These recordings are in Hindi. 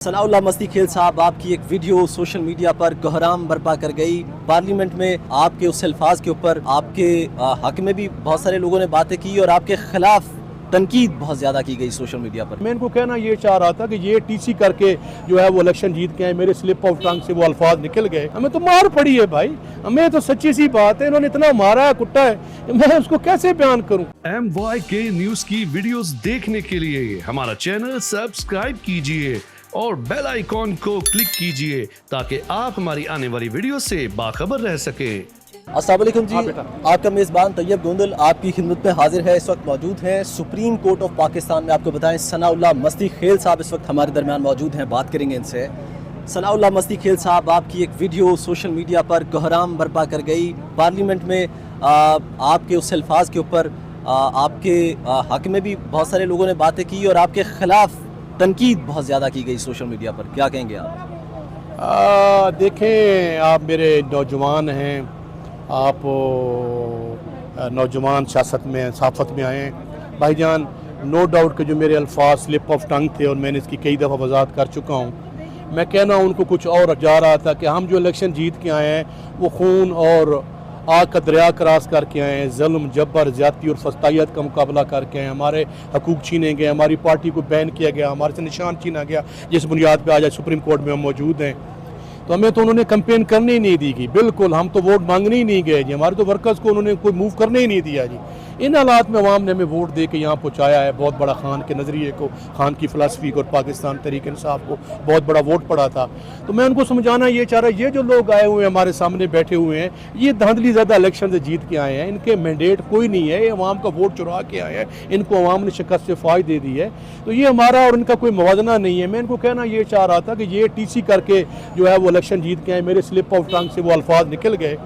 सनाउल्लाह मस्ती खेल साहब, आपकी एक वीडियो सोशल मीडिया पर कोहराम बर्पा कर गई। पार्लियामेंट में आपके उस अल्फाज के ऊपर आपके हक में भी बहुत सारे लोगों ने बातें की और आपके खिलाफ तनकीद बहुत ज़्यादा की गई सोशल मीडिया पर। मैं इनको कहना ये चाह रहा था कि ये टीसी करके जो है वो इलेक्शन जीत के आए, मेरे स्लिप ऑफ टंग से वो अल्फाज निकल गए। हमें तो मार पड़ी है भाई, हमें तो सच्ची सी बात है, इन्होंने इतना मारा है, कुट्टा है, मैं उसको कैसे बयान करूं। MYK न्यूज की वीडियोस देखने के लिए हमारा चैनल सब्सक्राइब कीजिए और बेल आइकॉन को क्लिक कीजिए ताकि आप हमारी आने वाली वीडियो से बाखबर रह सके। अस्सलाम वालेकुम जी, आपका मेज़बान तैयब गोंदल आपकी खिदमत में हाजिर है। इस वक्त मौजूद हैं सुप्रीम कोर्ट ऑफ पाकिस्तान में। आपको बताएं सनाउल्लाह मस्ती खेल साहब इस वक्त हमारे दरमियान मौजूद हैं, बात करेंगे इनसे। सनाउल्लाह मस्ती खेल साहब, आपकी एक वीडियो सोशल मीडिया पर कोहराम बर्पा कर गई। पार्लियामेंट में आपके उस अल्फाज के ऊपर आपके हक में भी बहुत सारे लोगों ने बातें की और आपके खिलाफ तनकीद बहुत ज़्यादा की गई सोशल मीडिया पर, क्या कहेंगे आप? देखें, आप मेरे नौजवान हैं, आप नौजवान सियासत में सहाफ़त में आए हैं भाईजान। नो डाउट कि जो मेरे अल्फाज स्लिप ऑफ टंग थे और मैंने इसकी कई दफ़ा वजाहत कर चुका हूँ। मैं कहना उनको कुछ और जा रहा था कि हम जो इलेक्शन जीत के आए हैं वो खून और आग का दरिया क्रॉस करके आए हैं, ज़ुल्म जबर ज़्यादती और फस्तायत का मुकाबला करके आए हैं। हमारे हकूक़ छीने गए, हमारी पार्टी को बैन किया गया, हमारे से निशान छीना गया, जिस बुनियाद पर आज सुप्रीम कोर्ट में हम मौजूद हैं। तो हमें तो उन्होंने कैंपेन करने ही नहीं दी गई, बिल्कुल हम तो वोट मांगने ही नहीं गए जी, हमारे तो वर्कर्स को उन्होंने कोई मूव करने ही नहीं दिया जी। इन हालात में अवाम ने हमें वोट दे के यहाँ पहुँचाया है। बहुत बड़ा खान के नज़रिए को, खान की फ़िलासफ़ी को और पाकिस्तान तहरीक इंसाफ को बहुत बड़ा वोट पड़ा था। तो मैं उनको समझाना ये चाह रहा, ये जो लोग आए हुए हैं हमारे सामने बैठे हुए हैं, ये धांधली ज़्यादा इलेक्शन से जीत के आए हैं, इनके मैंडेट कोई नहीं है, ये अवाम का वोट चुरा के आए हैं, इनको अवाम ने शिकस्त से फ़ायदे दे दी है। तो ये हमारा और इनका कोई मुवाजना नहीं है। मैं इनको कहना ये चाह रहा था कि ये टीसी करके जो है वो इलेक्शन जीत के आए, मेरे स्लिप ऑफ टंग से वो अल्फाज निकल गए।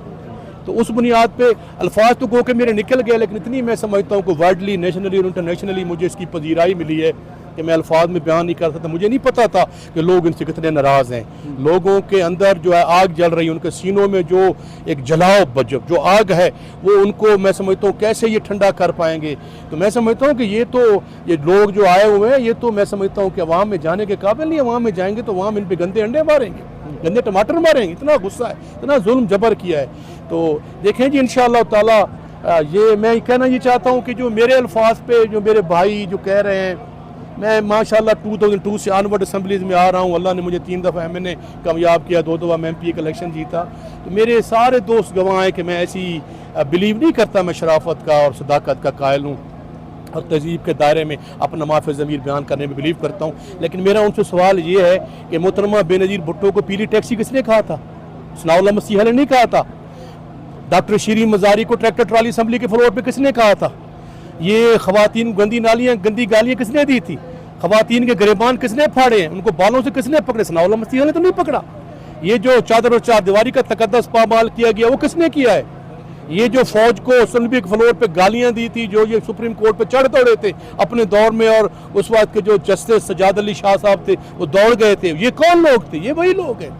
तो उस बुनियाद पे अल्फाज तो गो के मेरे निकल गए, लेकिन इतनी मैं समझता हूँ कि वर्ल्डली, नेशनली और इंटरनेशनली मुझे इसकी पजीराई मिली है कि मैं अल्फाज में बयान नहीं कर सकता। मुझे नहीं पता था कि लोग इनसे कितने नाराज़ हैं। लोगों के अंदर जो है आग जल रही है, उनके सीनों में जो एक जलाव जो आग है वो उनको मैं समझता हूँ कैसे ये ठंडा कर पाएंगे। तो मैं समझता हूँ कि ये लोग जो आए हुए हैं, ये तो मैं समझता हूँ कि अवाम में जाने के काबिल नहीं। अवाम में जाएंगे तो अवाम इन पर गंदे अंडे मारेंगे, गंदे टमाटर मारेंगे, इतना गुस्सा है, इतना जुल्म जबर किया है। तो देखें जी, इंशाअल्लाह ताला ये मैं कहना ये चाहता हूँ कि जो मेरे अल्फाज पे जो मेरे भाई जो कह रहे हैं, मैं माशाल्लाह 2002 से ऑनवर्ड असम्बलीज में आ रहा हूँ। अल्लाह ने मुझे 3 दफ़ा MNA कामयाब किया, 2 दफ़ा मैं MP का इलेक्शन जीता। तो मेरे सारे दोस्त गवाह हैं कि मैं ऐसी बिलीव नहीं करता, मैं शराफत का और सदाकत का कायल हूँ और तहजीब के दायरे में अपना माफ़ ज़मीर बयान करने में बिलीव करता हूँ। लेकिन मेरा उनसे सवाल ये है कि मोहतरमा बेनज़ीर भुट्टो को पीली टैक्सी किसने कहा था? सनाउल्लाह मस्ती ने नहीं कहा था। डॉक्टर शीरीन मज़ारी को ट्रैक्टर ट्राली असम्बली के फ्लोर पे किसने कहा था? ये ख़वातीन गंदी नालियाँ, गंदी गालियाँ किसने दी थी? ख़वातीन के गिरेबान किसने फाड़े हैं? उनको बालों से किसने पकड़े? सनाउल्लाह मस्ती ने तो नहीं पकड़ा। ये जो चादर और चारदीवारी का तकद्दस पामाल किया गया वो किसने किया है? ये जो फौज को असम्बली के फ्लोर पे गालियां दी थी, जो ये सुप्रीम कोर्ट पे चढ़ दौड़े थे अपने दौर में, और उस वक्त के जो जस्टिस सजाद अली शाह साहब थे वो दौड़ गए थे, ये कौन लोग थे? ये वही लोग हैं।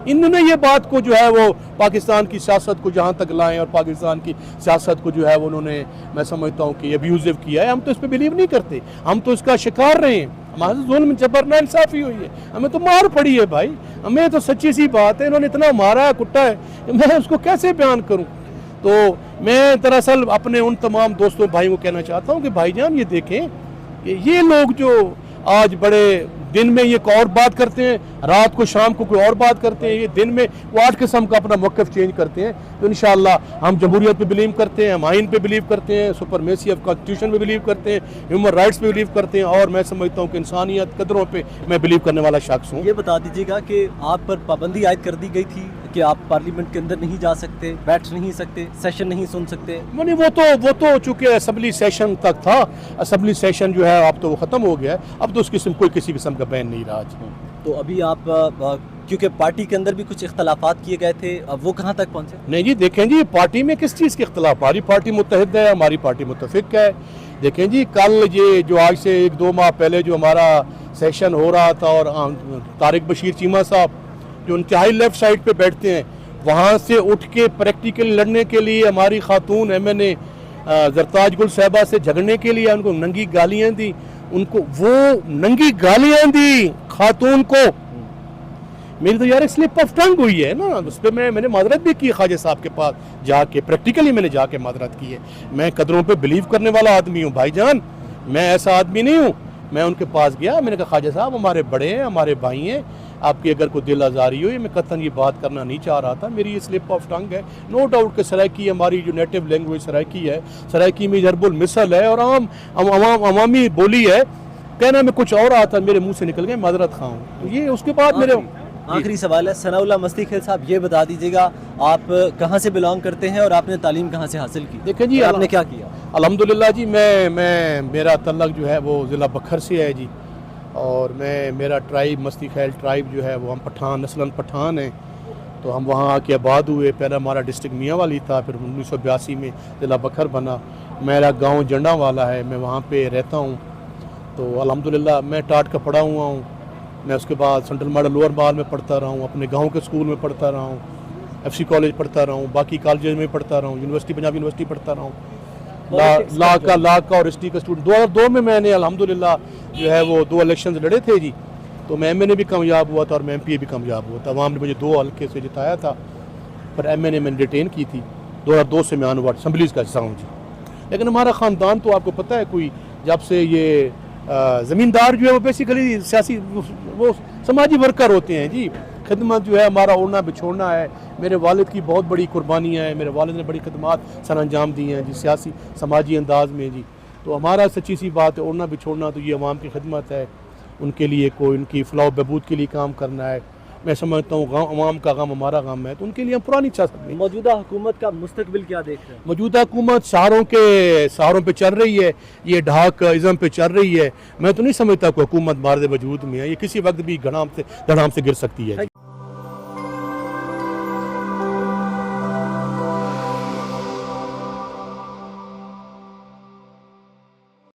इन्होंने ये बात को जो है वो पाकिस्तान की सियासत को जहाँ तक लाएं और पाकिस्तान की सियासत को जो है वो उन्होंने, मैं समझता हूँ कि अब्यूजिव किया है। हम तो इस पर बिलीव नहीं करते, हम तो इसका शिकार रहे हैं। हमारे जुल्म जबर नाइंसाफ़ी हुई है, हमें तो मार पड़ी है भाई, हमें तो सच्ची सी बात है, इन्होंने इतना मारा है, कुट्टा है, मैं उसको कैसे बयान करूँ। तो मैं दरअसल अपने उन तमाम दोस्तों भाइयों को कहना चाहता हूँ कि भाईजान ये देखें कि ये लोग जो आज बड़े दिन में ये और बात करते हैं, रात को शाम को कोई और बात करते हैं, ये दिन में वो 8 किस्म का अपना मौक़िफ़ चेंज करते हैं। तो इंशाअल्लाह हम जमहूरियत पे बिलीव करते हैं, हम आइन पे बिलीव करते हैं, सुपरमेसी ऑफ कॉन्स्टिट्यूशन पे बिलीव करते हैं, ह्यूमन राइट्स पे बिलीव करते हैं, और मैं समझता हूँ कि इंसानियत कदरों पे मैं बिलीव करने वाला शख्स हूँ। ये बता दीजिएगा कि आप पर पाबंदी आयद कर दी गई थी कि आप पार्लियामेंट के अंदर नहीं जा सकते, बैठ नहीं सकते, सेशन नहीं सुन सकते? नहीं, वो तो चूँकि असम्बली सेशन तक था, असम्बली सेशन जो है अब तो वो ख़त्म हो गया है, अब तो उसकी कोई किसी किस्म का बैन नहीं रहा। तो अभी आप क्योंकि पार्टी के अंदर भी कुछ इख्तलाफात किए गए थे, अब वो कहाँ तक पहुँचे? नहीं जी, देखें जी, पार्टी में किस चीज़ के इख्तलाफ? हमारी पार्टी मुत्तहिद है, हमारी पार्टी मुत्तफिक है। देखें जी, कल ये जो आज से 1-2 माह पहले जो हमारा सेशन हो रहा था और तारिक बशीर चीमा साहब जो इंतहाई लेफ्ट साइड पे बैठते हैं, वहाँ से उठ के प्रैक्टिकल लड़ने के लिए हमारी खातून MNA जरताज गुल साहबा से झगड़ने के लिए उनको नंगी गालियाँ दी, उनको वो नंगी गालियाँ दी खातून को मेरी तो यार एक स्लिप ऑफ टंग हुई है ना, उस पर मैंने माजरत भी की ख्वाजा साहब के पास जाके, प्रैक्टिकली मैंने जाके माजरत की है। मैं कदरों पे बिलीव करने वाला आदमी हूँ भाईजान, मैं ऐसा आदमी नहीं हूँ। मैं उनके पास गया, मैंने कहा ख्वाजा साहब हमारे बड़े हैं, हमारे भाई हैं, आपकी अगर कोई दिल आज़ारी हो, ये मैं कतन ये बात करना नहीं चाह रहा था, मेरी ये स्लिप ऑफ टंग है। नो डाउट कि सराइकी हमारी जो नेटिव लैंग्वेज सराइकी है, सराइकी में जरबुल मिसल है और अवामी बोली है, कहना मैं कुछ और आता, मेरे मुंह से निकल गए, माजरत खाऊँ। तो ये उसके बाद मेरे आखिरी सवाल है सनाउल्लाह मस्ती खेल साहब, ये बता दीजिएगा आप कहाँ से बिलोंग करते हैं और आपने तालीम कहाँ से हासिल की? देखें जी, आपने क्या किया? अल्हम्दुलिल्लाह जी, मैं मेरा तल्लक जो है वो ज़िला बखर से है जी, और मेरा ट्राइब मस्ती खैल ट्राइब जो है वो हम पठान, नस्लन पठान हैं। तो हम वहाँ आके आबाद हुए। पहला हमारा डिस्ट्रिक्ट मियाँ वाली था, फिर 1982 में ज़िला बखर बना। मेरा गांव जंडा वाला है, मैं वहाँ पे रहता हूँ। तो अल्हम्दुलिल्लाह मैं टाट का पढ़ा हुआ हूँ। मैं उसके बाद सेंट्रल मॉडल लोअर माल में पढ़ता रहा हूँ, अपने गांव के स्कूल में पढ़ता रहा हूँ, FC कॉलेज पढ़ता रहा हूँ, बाकी कॉलेज में पढ़ता रहा हूँ, यूनिवर्सिटी पंजाब यूनिवर्सिटी पढ़ता रहा हूँ। ला का और हिस्ट्री का स्टूडेंट। 2002 में मैंने अल्हम्दुलिल्लाह जो है वो 2 इलेक्शन लड़े थे जी। तो मैं MNA भी कामयाब हुआ था और मैं MPA भी कामयाब हुआ था। वहाँ ने मुझे 2 हल्के से जिताया था, पर MNA मैंने रिटेन की थी। 2002 से मैं ऑनवर्ड असम्बलीज़ का हिस्सा हूँ जी। लेकिन हमारा ख़ानदान तो आपको पता है, कोई जब से ये ज़मींदार जो है वो बेसिकली सियासी वो समाजी वर्कर होते हैं जी। खिदमत जो है हमारा ओढ़ना बिछोड़ना है। मेरे वालिद की बहुत बड़ी कुर्बानियाँ हैं, मेरे वालिद ने बड़ी खिदमत सर अंजाम दी हैं जी, सियासी समाजी अंदाज में जी। तो हमारा सच्ची सी बात है, ओढ़ना बिछोड़ना तो ये अवाम की खिदमत है, उनके लिए कोई उनकी फलाह बहबूद के लिए काम करना है। मैं समझता हूँ अवाम का गम हमारा गम है, तो उनके लिए हम पुरानी सियासत में। मौजूदा हुकूमत का मुस्तकबिल क्या देख रहे हैं? मौजूदा हुकूमत सहारों पे चल रही है, ये ढाक इज़म पे चल रही है। मैं तो नहीं समझता कोई हुकूमत मार्द वजूद में है, ये किसी वक्त भी धड़ाम से गिर सकती है।